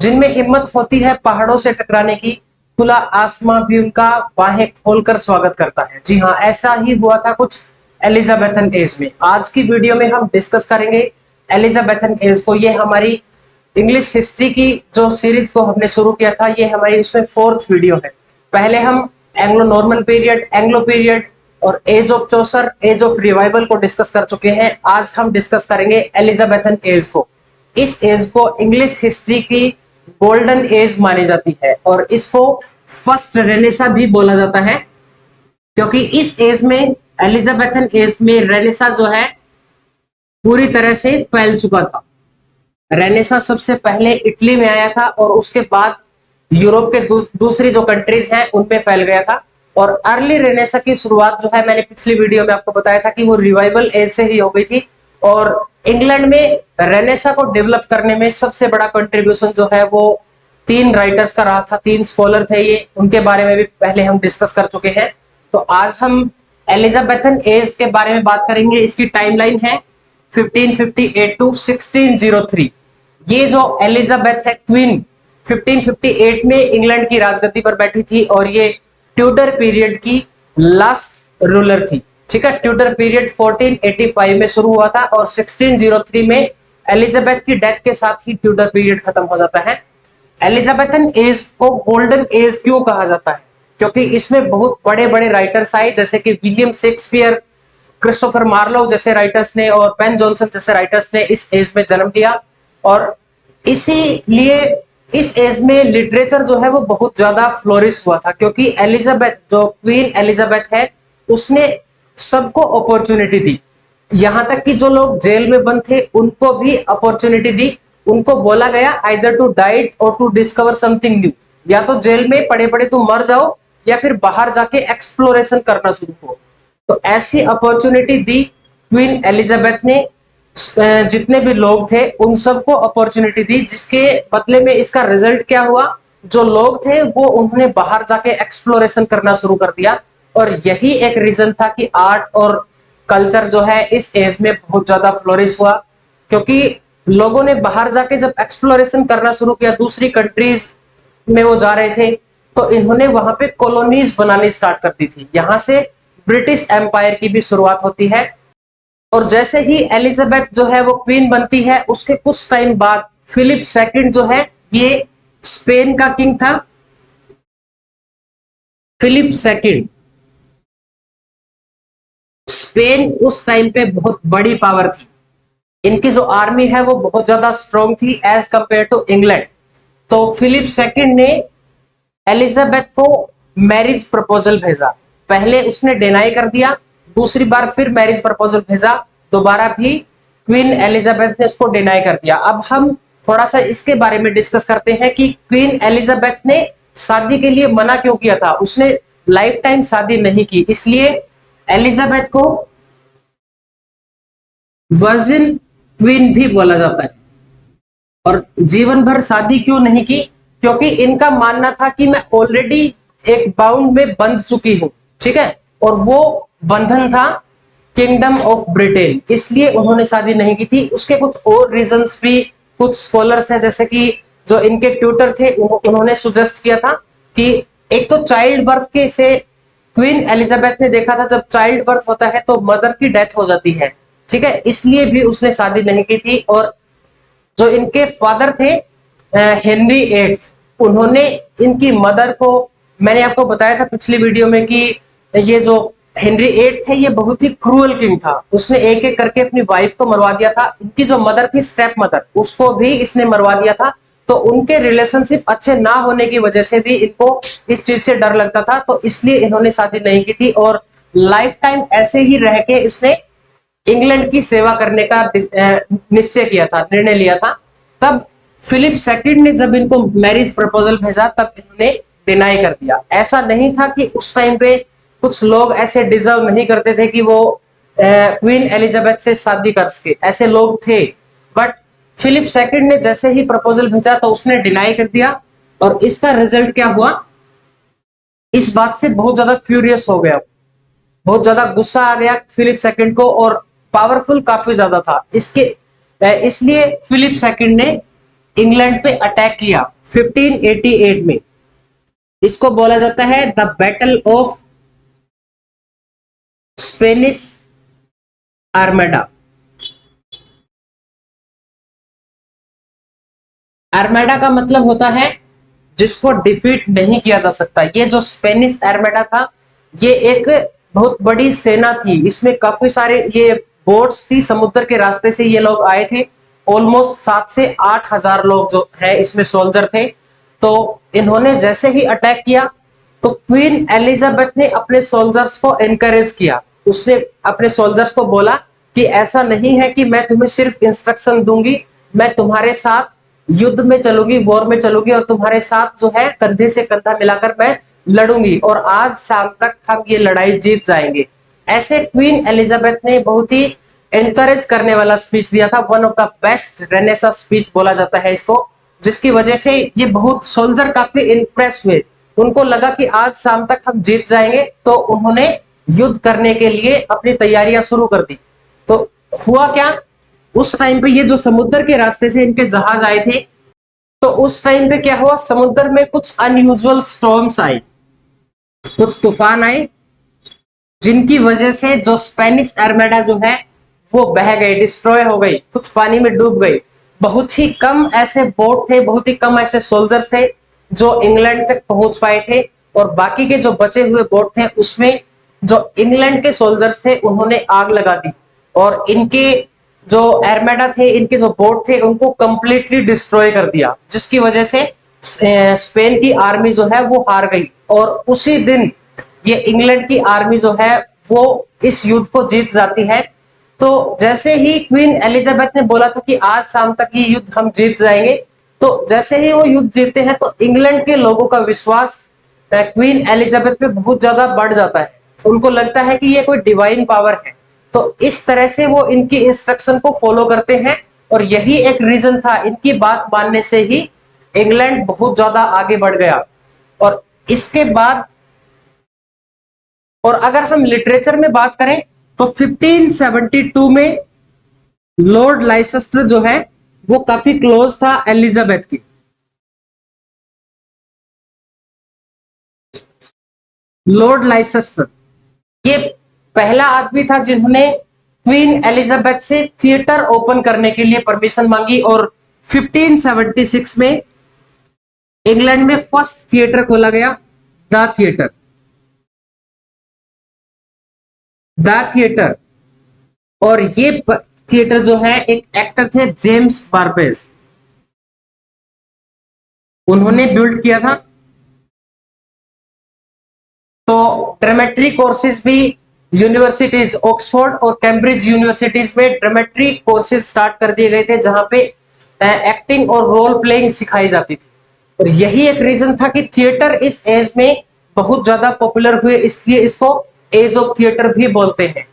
जिनमें हिम्मत होती है पहाड़ों से टकराने की, खुला आसमां भी उनका बाहें खोलकर स्वागत करता है। जी हाँ, ऐसा ही हुआ था कुछ एलिजाबेथन एज में। आज की वीडियो में हम डिस्कस करेंगे एलिजाबेथन एज को। ये हमारी इंग्लिश हिस्ट्री की जो सीरीज को हमने शुरू किया था, ये हमारी उसमें 4th वीडियो है। पहले हम Anglo Norman period, Anglo period और age of Chaucer, age of revival को डिस्कस कर चुके हैं। आज हम डिस्कस करेंगे एलिजाबेथन एज को। इस एज को इंग्लिश हिस्ट्री की गोल्डन एज मानी जाती है और इसको फर्स्ट रेनेसा भी बोला जाता है, क्योंकि इस एज में, एलिजाबेथन एज में, रेनेसा जो है पूरी तरह से फैल चुका था। रेनेसा सबसे पहले इटली में आया था और उसके बाद यूरोप के दूसरी जो कंट्रीज हैं उनमें फैल गया था। और अर्ली रेनेसा की शुरुआत जो है, मैंने पिछली वीडियो में आपको बताया था कि वो रिवाइवल एज से ही हो गई थी। और इंग्लैंड में रेनेसा को डेवलप करने में सबसे बड़ा कंट्रीब्यूशन जो है वो 3 राइटर्स का रहा था। 3 स्कॉलर थे ये, उनके बारे में भी पहले हम डिस्कस कर चुके हैं। तो आज हम एलिजाबेथन एज के बारे में बात करेंगे। इसकी टाइमलाइन है 1558 टू 1603। ये जो एलिजाबेथ है क्वीन, 1558 में इंग्लैंड की राजगद्दी पर बैठी थी और ये ट्यूडर पीरियड की लास्ट रूलर थी। ठीक है, ट्यूडर पीरियड 1485 में शुरू हुआ था और 1603 में एलिजाबेथ की डेथ के साथ ही ट्यूडर पीरियड खत्म हो जाता है। एलिजाबेथन एज को गोल्डन एज क्यों कहा जाता है? क्योंकि इसमें बहुत बड़े बड़े राइटर्स आए, जैसे कि विलियम शेक्सपियर, क्रिस्टोफर मार्लो जैसे राइटर्स ने और पेन जॉनसन जैसे राइटर्स ने इस एज में जन्म लिया। और इसीलिए इस एज में लिटरेचर जो है वो बहुत ज्यादा फ्लोरिश हुआ था, क्योंकि एलिजाबेथ, जो क्वीन एलिजाबेथ है, उसने सबको अपॉर्चुनिटी दी। यहां तक कि जो लोग जेल में बंद थे उनको भी अपॉर्चुनिटी दी। उनको बोला गया आइदर टू डाइट और टू डिस्कवर समथिंग न्यू, या तो जेल में पड़े पड़े तुम मर जाओ या फिर बाहर जाके एक्सप्लोरेशन करना शुरू करो। तो ऐसी अपॉर्चुनिटी दी क्वीन एलिजाबेथ ने। जितने भी लोग थे उन सबको अपॉर्चुनिटी दी, जिसके बदले में इसका रिजल्ट क्या हुआ? जो लोग थे वो उन्होंने बाहर जाके एक्सप्लोरेशन करना शुरू कर दिया। और यही एक रीजन था कि आर्ट और कल्चर जो है इस एज में बहुत ज्यादा फ्लोरिश हुआ, क्योंकि लोगों ने बाहर जाके जब एक्सप्लोरेशन करना शुरू किया, दूसरी कंट्रीज में वो जा रहे थे, तो इन्होंने वहां पे कॉलोनीज बनानी स्टार्ट कर दी थी। यहां से ब्रिटिश एम्पायर की भी शुरुआत होती है। और जैसे ही एलिजाबेथ जो है वो क्वीन बनती है, उसके कुछ टाइम बाद फिलिप सेकंड जो है, ये स्पेन का किंग था। फिलिप सेकंड, स्पेन उस टाइम पे बहुत बड़ी पावर थी। इनकी जो आर्मी है वो बहुत ज्यादा स्ट्रॉन्ग थी एज कंपेयर टू इंग्लैंड। तो फिलिप सेकंड ने एलिजाबेथ को मैरिज प्रपोजल भेजा। पहले उसने डिनाई कर दिया, दूसरी बार फिर मैरिज प्रपोजल भेजा, दोबारा भी क्वीन एलिजाबेथ ने उसको डिनाई कर दिया। अब हम थोड़ा सा इसके बारे में डिस्कस करते हैं कि क्वीन एलिजाबेथ ने शादी के लिए मना क्यों किया था। उसने लाइफ टाइम शादी नहीं की, इसलिए एलिजाबेथ को वर्जिन क्वीन भी बोला जाता है। और जीवन भर शादी क्यों नहीं की? क्योंकि इनका मानना था कि मैं ऑलरेडी एक बाउंड में बंध चुकी हूं, ठीक है, और वो बंधन था किंगडम ऑफ ब्रिटेन, इसलिए उन्होंने शादी नहीं की थी। उसके कुछ और रीजंस भी कुछ स्कॉलर्स हैं, जैसे कि जो इनके ट्यूटर थे उन्होंने सुजेस्ट किया था कि एक तो चाइल्ड बर्थ के से क्वीन एलिजाबेथ ने देखा था जब चाइल्ड बर्थ होता है तो मदर की डेथ हो जाती है, ठीक है, इसलिए भी उसने शादी नहीं की थी। और जो इनके फादर थे हेनरी एट्थ, उन्होंने इनकी मदर को, मैंने आपको बताया था पिछली वीडियो में कि ये जो हेनरी एट्थ है ये बहुत ही क्रूअल किंग था। उसने एक एक करके अपनी वाइफ को मरवा दिया था। इनकी जो मदर थी, स्टेप मदर, उसको भी इसने मरवा दिया था। तो उनके रिलेशनशिप अच्छे ना होने की वजह से भी इनको इस चीज से डर लगता था, तो इसलिए इन्होंने शादी नहीं की थी। और लाइफ टाइम ऐसे ही रह के इसने इंग्लैंड की सेवा करने का निश्चय किया था, निर्णय लिया था। तब फिलिप सेकंड ने जब इनको मैरिज प्रपोजल भेजा तब इन्होंने डिनाई कर दिया। ऐसा नहीं था कि उस टाइम पे कुछ लोग ऐसे डिजर्व नहीं करते थे कि वो क्वीन एलिजाबेथ से शादी कर सके, ऐसे लोग थे। बट फिलिप सेकंड ने जैसे ही प्रपोजल भेजा तो उसने डिनाई कर दिया। और इसका रिजल्ट क्या हुआ? इस बात से बहुत ज्यादा फ्यूरियस हो गया, बहुत ज्यादा गुस्सा आ गया फिलिप सेकंड को, और पावरफुल काफी ज्यादा था इसके। इसलिए फिलिप सेकंड ने इंग्लैंड पे अटैक किया 1588 में, इसको बोला जाता है the battle of Spanish armada. Armada का मतलब होता है जिसको डिफीट नहीं किया जा सकता। ये जो स्पेनिश आर्मेडा था, ये एक बहुत बड़ी सेना थी, इसमें काफी सारे ये बोट्स थी, समुद्र के रास्ते से ये लोग आए थे। ऑलमोस्ट 7 से 8 हजार लोग जो है इसमें सोल्जर थे। तो इन्होंने जैसे ही अटैक किया तो क्वीन एलिजाबेथ ने अपने सोल्जर्स को एनकरेज किया। उसने अपने सोल्जर्स को बोला कि ऐसा नहीं है कि मैं तुम्हें सिर्फ इंस्ट्रक्शन दूंगी, मैं तुम्हारे साथ युद्ध में चलूंगी, वॉर में चलूंगी, और तुम्हारे साथ जो है कंधे से कंधा मिलाकर मैं लड़ूंगी, और आज शाम तक हम ये लड़ाई जीत जाएंगे। ऐसे क्वीन एलिजाबेथ ने बहुत ही एनकरेज करने वाला स्पीच दिया था। One of the best Renaissance speech बोला जाता है इसको, जिसकी वजह से ये बहुत सोल्जर काफी इंप्रेस हुए। उनको लगा कि आज शाम तक हम जीत जाएंगे, तो उन्होंने युद्ध करने के लिए अपनी तैयारियां शुरू कर दी। तो हुआ क्या, उस टाइम पे ये जो समुद्र के रास्ते से इनके जहाज आए थे, तो उस टाइम पे क्या हुआ, समुद्र में कुछ अनयूजुअल स्टॉर्म्स आए, कुछ तूफान आए, जिनकी वजह से जो स्पेनिश आर्मेडा जो है वो बह गई, डिस्ट्रॉय हो गई, कुछ पानी में डूब गई। बहुत ही कम ऐसे बोट थे, बहुत ही कम ऐसे सोल्जर्स थे जो इंग्लैंड तक पहुंच पाए थे, और बाकी के जो बचे हुए बोट थे उसमें जो इंग्लैंड के सोल्जर्स थे उन्होंने आग लगा दी, और इनके जो आर्मेडा थे, इनके जो बोट थे उनको कंप्लीटली डिस्ट्रॉय कर दिया, जिसकी वजह से स्पेन की आर्मी जो है वो हार गई। और उसी दिन ये इंग्लैंड की आर्मी जो है वो इस युद्ध को जीत जाती है। तो जैसे ही क्वीन एलिजाबेथ ने बोला था कि आज शाम तक ये युद्ध हम जीत जाएंगे, तो जैसे ही वो युद्ध जीतते हैं तो इंग्लैंड के लोगों का विश्वास क्वीन एलिजाबेथ पे बहुत ज्यादा बढ़ जाता है। उनको लगता है कि ये कोई डिवाइन पावर है। तो इस तरह से वो इनकी इंस्ट्रक्शन को फॉलो करते हैं, और यही एक रीजन था, इनकी बात मानने से ही इंग्लैंड बहुत ज्यादा आगे बढ़ गया। और इसके बाद, और अगर हम लिटरेचर में बात करें तो 1572 में लॉर्ड लाइसेस्टर जो है वो काफी क्लोज था एलिजाबेथ की। लॉर्ड लाइसेस्टर ये पहला आदमी था जिन्होंने क्वीन एलिजाबेथ से थिएटर ओपन करने के लिए परमिशन मांगी, और 1576 में इंग्लैंड में फर्स्ट थिएटर खोला गया, द थिएटर। द थिएटर, और ये थिएटर जो है एक एक्टर थे जेम्स बार्बेज, उन्होंने बिल्ड किया था। तो ड्रामेट्री कोर्सेज भी यूनिवर्सिटीज ऑक्सफोर्ड और कैम्ब्रिज यूनिवर्सिटीज में ड्रामेट्री कोर्सेज स्टार्ट कर दिए गए थे, जहां पे एक्टिंग और रोल प्लेइंग सिखाई जाती थी। और यही एक रीजन था कि थिएटर इस एज में बहुत ज्यादा पॉपुलर हुए, इसलिए इसको एज ऑफ थिएटर भी बोलते हैं।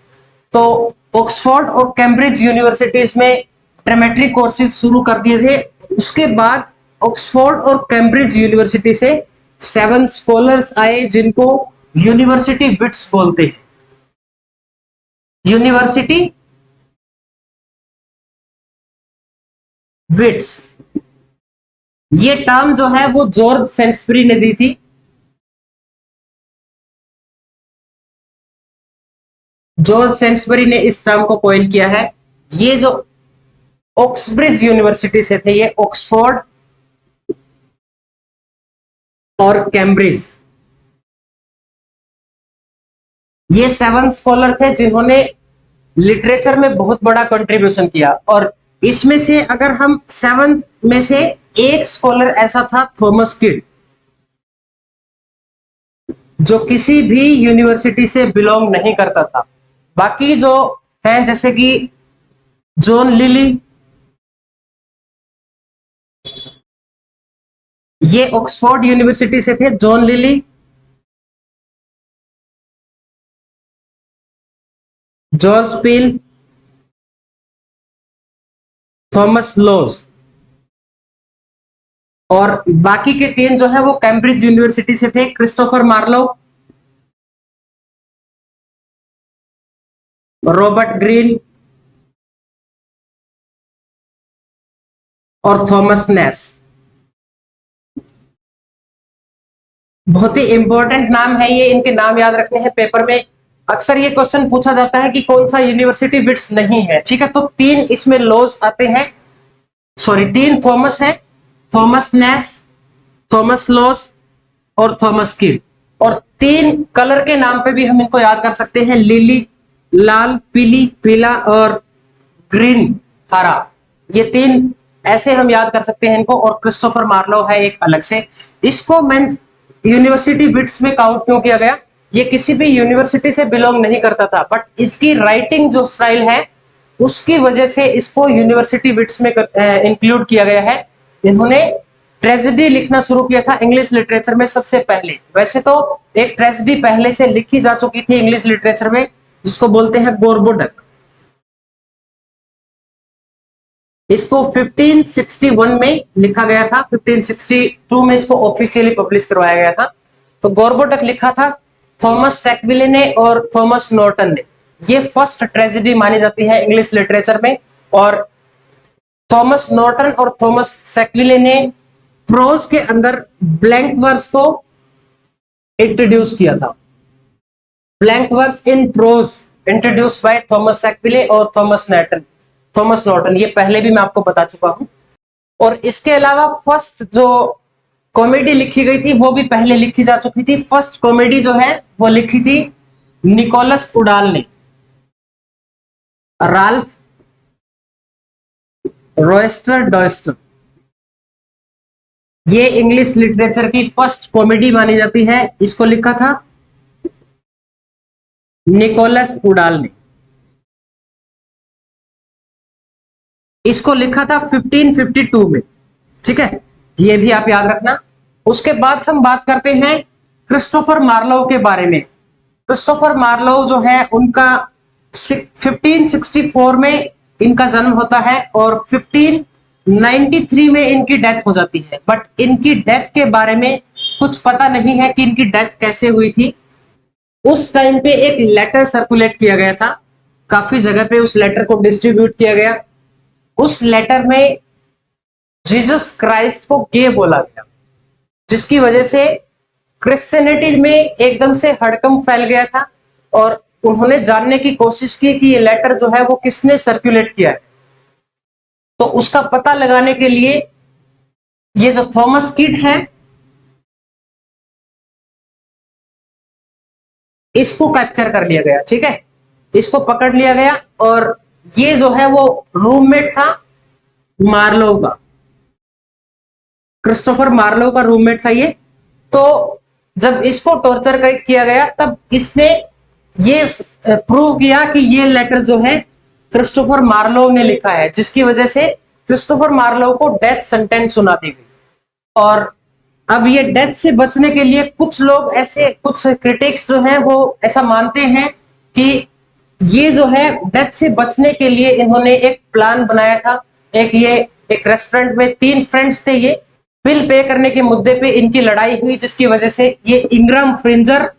तो ऑक्सफोर्ड और कैम्ब्रिज यूनिवर्सिटीज में ड्रामेट्री कोर्सेज शुरू कर दिए थे। उसके बाद ऑक्सफोर्ड और कैम्ब्रिज यूनिवर्सिटी से 7 स्कॉलर्स आए, जिनको यूनिवर्सिटी विट्स बोलते हैं। यूनिवर्सिटी विट्स, ये टर्म जो है वो जॉर्ज सेंट्सबरी ने दी थी। जॉर्ज सेंट्सबरी ने इस टर्म को कॉइन किया है। ये जो ऑक्सब्रिज यूनिवर्सिटी से थे, ये ऑक्सफोर्ड और कैम्ब्रिज, ये 7 स्कॉलर थे जिन्होंने लिटरेचर में बहुत बड़ा कंट्रीब्यूशन किया। और इसमें से अगर हम 7 में से एक स्कॉलर ऐसा था, थॉमस किड, जो किसी भी यूनिवर्सिटी से बिलोंग नहीं करता था। बाकी जो हैं जैसे कि जॉन लिली, ये ऑक्सफोर्ड यूनिवर्सिटी से थे, John lily, George Peele, Thomas Lodge, और बाकी के 3 जो है वो कैम्ब्रिज यूनिवर्सिटी से थे, क्रिस्टोफर मार्लो, रॉबर्ट ग्रीन, और थॉमस नैस। बहुत ही इंपॉर्टेंट नाम है ये, इनके नाम याद रखने हैं। पेपर में अक्सर ये क्वेश्चन पूछा जाता है कि कौन सा यूनिवर्सिटी बिट्स नहीं है, ठीक है। तो तीन इसमें लॉज आते हैं, सॉरी तीन थॉमस है, थॉमस नैस, थॉमस लॉज और थॉमस किड। और तीन कलर के नाम पे भी हम इनको याद कर सकते हैं, लिली लाल, पीली पीला और ग्रीन हरा। ये तीन ऐसे हम याद कर सकते हैं इनको। और क्रिस्टोफर मार्लो है एक अलग से। इसको मैं यूनिवर्सिटी बिट्स में काउंट क्यों किया गया, ये किसी भी यूनिवर्सिटी से बिलोंग नहीं करता था, बट इसकी राइटिंग जो स्टाइल है उसकी वजह से इसको यूनिवर्सिटी बिट्स में इंक्लूड किया गया है। इन्होंने ट्रेजेडी लिखना शुरू किया था इंग्लिश लिटरेचर में सबसे पहले। वैसे तो एक ट्रेजेडी पहले से लिखी जा चुकी थी इंग्लिश लिटरेचर में, जिसको बोलते हैं गोरबोडक। इसको 1561 में लिखा गया था, 1562 में इसको ऑफिशियली पब्लिश करवाया गया था। तो गोरबोडक लिखा था थॉमस सैकविले ने और थॉमस नॉर्टन ने। ये फर्स्ट ट्रेजेडी मानी जाती है इंग्लिश लिटरेचर में। और थॉमस नॉर्टन और थॉमस सैकविले ने प्रोज के अंदर ब्लैंक वर्स को इंट्रोड्यूस किया था। Blank verse in prose introduce by Thomas Sackville और थॉमस नॉर्टन। ये पहले भी मैं आपको बता चुका हूं। और इसके अलावा फर्स्ट जो कॉमेडी लिखी गई थी वो भी पहले लिखी जा चुकी थी। फर्स्ट कॉमेडी जो है वो लिखी थी निकोलस उडाल ने, राल्फ रोएस्टर डॉयस्टर। ये इंग्लिश लिटरेचर की फर्स्ट कॉमेडी मानी जाती है। इसको लिखा था निकोलस उडाल ने। इसको लिखा था 1552 में, ठीक है, ये भी आप याद रखना। उसके बाद हम बात करते हैं क्रिस्टोफर मार्लो के बारे में। क्रिस्टोफर मार्लो जो है उनका 1564 में इनका जन्म होता है और 1593 में इनकी डेथ हो जाती है। बट इनकी डेथ के बारे में कुछ पता नहीं है कि इनकी डेथ कैसे हुई थी। उस टाइम पे एक लेटर सर्कुलेट किया गया था, काफी जगह पे उस लेटर को डिस्ट्रीब्यूट किया गया। उस लेटर में जीसस क्राइस्ट को गे बोला गया, जिसकी वजह से क्रिश्चियनिटी में एकदम से हड़कंप फैल गया था। और उन्होंने जानने की कोशिश की कि ये लेटर जो है वो किसने सर्कुलेट किया है। तो उसका पता लगाने के लिए ये जो थॉमस किड है इसको कैप्चर कर लिया गया, ठीक है, इसको पकड़ लिया गया। और ये जो है वो रूममेट था मार्लो का, क्रिस्टोफर मार्लो का रूममेट था ये। तो जब इसको टॉर्चर किया गया तब इसने ये प्रूव किया कि ये लेटर जो है क्रिस्टोफर मार्लो ने लिखा है, जिसकी वजह से क्रिस्टोफर मार्लो को डेथ सेंटेंस सुना दी गई। और अब ये डेथ से बचने के लिए कुछ लोग ऐसे, कुछ क्रिटिक्स जो हैं वो ऐसा मानते हैं कि ये जो है डेथ से बचने के लिए इन्होंने एक प्लान बनाया था। एक रेस्टोरेंट में तीन फ्रेंड्स थे, ये बिल पे करने के मुद्दे पे इनकी लड़ाई हुई, जिसकी वजह से ये इंग्राम फ्रिंजर,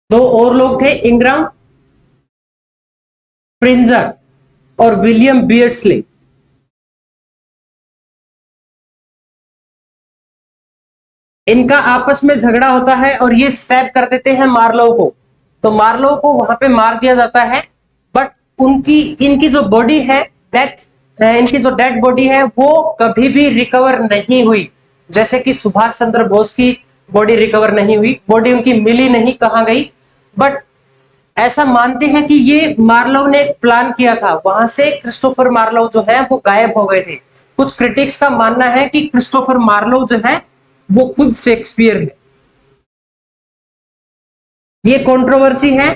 दो और लोग थे इंग्राम फ्रिंजर और विलियम बियर्डस्ले, इनका आपस में झगड़ा होता है और ये स्टैब कर देते हैं मार्लो को। तो मार्लो को वहां पे मार दिया जाता है। बट इनकी जो बॉडी है, इनकी जो डेड बॉडी है वो कभी भी रिकवर नहीं हुई। जैसे कि सुभाष चंद्र बोस की बॉडी रिकवर नहीं हुई, बॉडी उनकी मिली नहीं, कहां गई। बट ऐसा मानते हैं कि ये मार्लो ने प्लान किया था, वहां से क्रिस्टोफर मार्लो जो है वो गायब हो गए थे। कुछ क्रिटिक्स का मानना है कि क्रिस्टोफर मार्लो जो है वो खुद शेक्सपियर है। ये कंट्रोवर्सी है।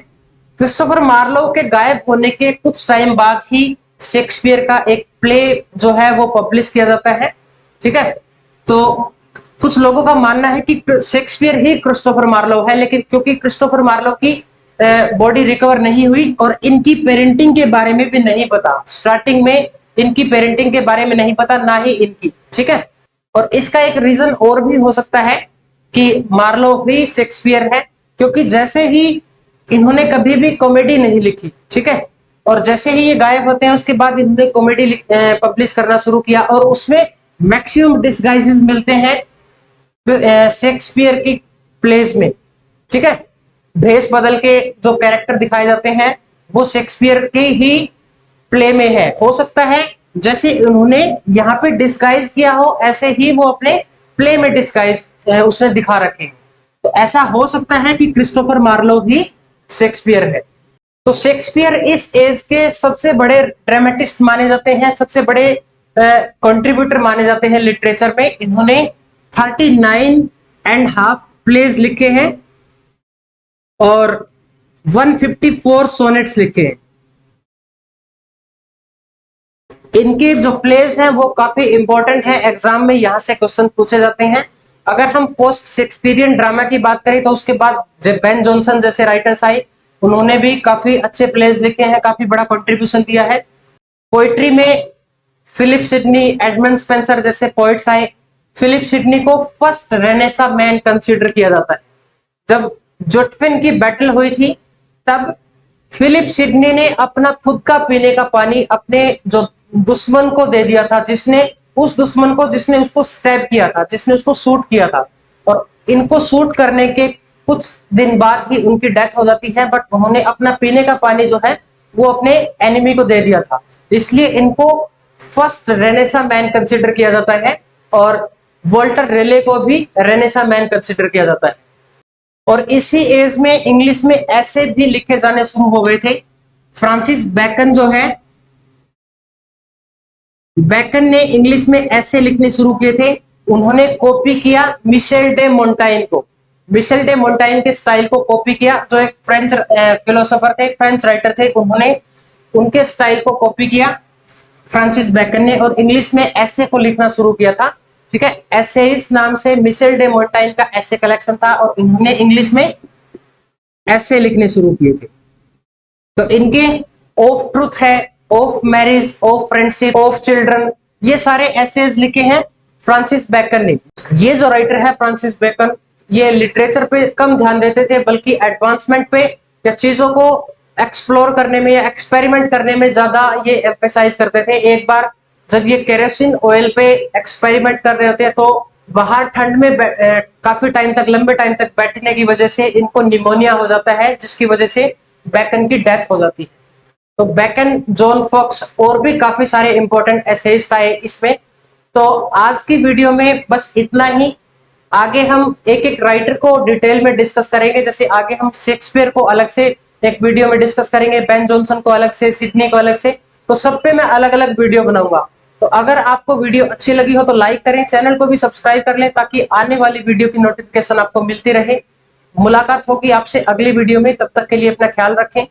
क्रिस्टोफर मार्लो के गायब होने के कुछ टाइम बाद ही शेक्सपियर का एक प्ले जो है वो पब्लिश किया जाता है, ठीक है। तो कुछ लोगों का मानना है कि शेक्सपियर ही क्रिस्टोफर मार्लो है, लेकिन क्योंकि क्रिस्टोफर मार्लो की बॉडी रिकवर नहीं हुई और इनकी पेरेंटिंग के बारे में भी नहीं पता, स्टार्टिंग में इनकी पेरेंटिंग के बारे में नहीं पता, ना ही इनकी, ठीक है। और इसका एक रीजन और भी हो सकता है कि मार्लो ही शेक्सपियर है, क्योंकि जैसे ही इन्होंने कभी भी कॉमेडी नहीं लिखी, ठीक है, और जैसे ही ये गायब होते हैं उसके बाद इन्होंने कॉमेडी पब्लिश करना शुरू किया और उसमें मैक्सिमम डिस्गाइजेस मिलते हैं शेक्सपियर की प्लेस में। ठीक है, भेष बदल के जो कैरेक्टर दिखाए जाते हैं वो शेक्सपियर के ही प्ले में है। हो सकता है जैसे उन्होंने यहाँ पे डिस्गाइज किया हो ऐसे ही वो अपने प्ले में डिस्गाइज उसने दिखा रखे हैं। तो ऐसा हो सकता है कि क्रिस्टोफर मार्लो ही शेक्सपियर है। तो शेक्सपियर इस एज के सबसे बड़े ड्रामेटिस्ट माने जाते हैं, सबसे बड़े कंट्रीब्यूटर माने जाते हैं लिटरेचर में। इन्होंने 39.5 प्लेज लिखे हैं और 154 सोनेट्स लिखे हैं। इनके जो प्लेज हैं वो काफी इंपॉर्टेंट है, एग्जाम में यहां से क्वेश्चन पूछे जाते हैं। अगर हम पोस्ट शेक्सपियरियन ड्रामा की बात करें तो उसके बाद जब बेन जॉनसन जैसे राइटर्स आए उन्होंने भी काफी अच्छे प्लेज लिखे हैं, काफी बड़ा कंट्रीब्यूशन दिया है। पोइट्री में फिलिप सिडनी, एडमंड स्पेंसर जैसे पोइट्स आए। फिलिप सिडनी को फर्स्ट रेनेसा मैन कंसीडर किया जाता है। जब जोटफिन की बैटल हुई थी तब फिलिप सिडनी ने अपना खुद का पीने का पानी अपने जो दुश्मन को दे दिया था, जिसने उस दुश्मन को जिसने उसको स्टैब किया था, जिसने उसको शूट किया था। और इनको शूट करने के कुछ दिन बाद ही उनकी डेथ हो जाती है, बट उन्होंने अपना पीने का पानी जो है वो अपने एनिमी को दे दिया था। इसलिए इनको फर्स्ट रेनेसा मैन कंसिडर किया जाता है और वॉल्टर रेले को भी रेनेसा मैन कंसिडर किया जाता है। और इसी एज में इंग्लिश में ऐसे भी लिखे जाने शुरू हो गए थे। फ्रांसिस बैकन जो है, बैकन ने इंग्लिश में ऐसे लिखने शुरू किए थे। उन्होंने कॉपी किया मिशेल डे मोंटाइgne को, मिशेल डे मोंटाइgne के स्टाइल को कॉपी किया, जो एक फ्रेंच फिलोसोफर थे, फ्रेंच राइटर थे। उन्होंने उनके स्टाइल को कॉपी किया फ्रांसिस बैकन ने और इंग्लिश में ऐसे को लिखना शुरू किया था। ठीक है, एसेइस नाम से मिशेल डे मोंटाइgne का ऐसे कलेक्शन था और इन्होंने इंग्लिश में ऐसे लिखने शुरू किए थे। तो इनके ऑफ ट्रूथ है, of marriage, of friendship, of children, ये सारे एसेज लिखे हैं फ्रांसिस बैकन ने। ये जो राइटर है फ्रांसिस बैकन, ये लिटरेचर पे कम ध्यान देते थे बल्कि एडवांसमेंट पे या चीजों को एक्सप्लोर करने में या एक्सपेरिमेंट करने में ज्यादा ये एम्फेसाइज करते थे। एक बार जब ये केरोसिन ऑयल पे एक्सपेरिमेंट कर रहे होते तो बाहर ठंड में काफी टाइम तक, लंबे टाइम तक बैठने की वजह से इनको निमोनिया हो जाता है, जिसकी वजह से बैकन की डेथ हो जाती है। तो बैकन, जॉन फॉक्स और भी काफी सारे इंपॉर्टेंट एसेइस्ट आए इसमें। तो आज की वीडियो में बस इतना ही। आगे हम एक एक राइटर को डिटेल में डिस्कस करेंगे। जैसे आगे हम शेक्सपियर को अलग से एक वीडियो में डिस्कस करेंगे, बेन जॉनसन को अलग से, सिडनी को अलग से। तो सब पे मैं अलग अलग वीडियो बनाऊंगा। तो अगर आपको वीडियो अच्छी लगी हो तो लाइक करें, चैनल को भी सब्सक्राइब कर लें ताकि आने वाली वीडियो की नोटिफिकेशन आपको मिलती रहे। मुलाकात होगी आपसे अगली वीडियो में, तब तक के लिए अपना ख्याल रखें।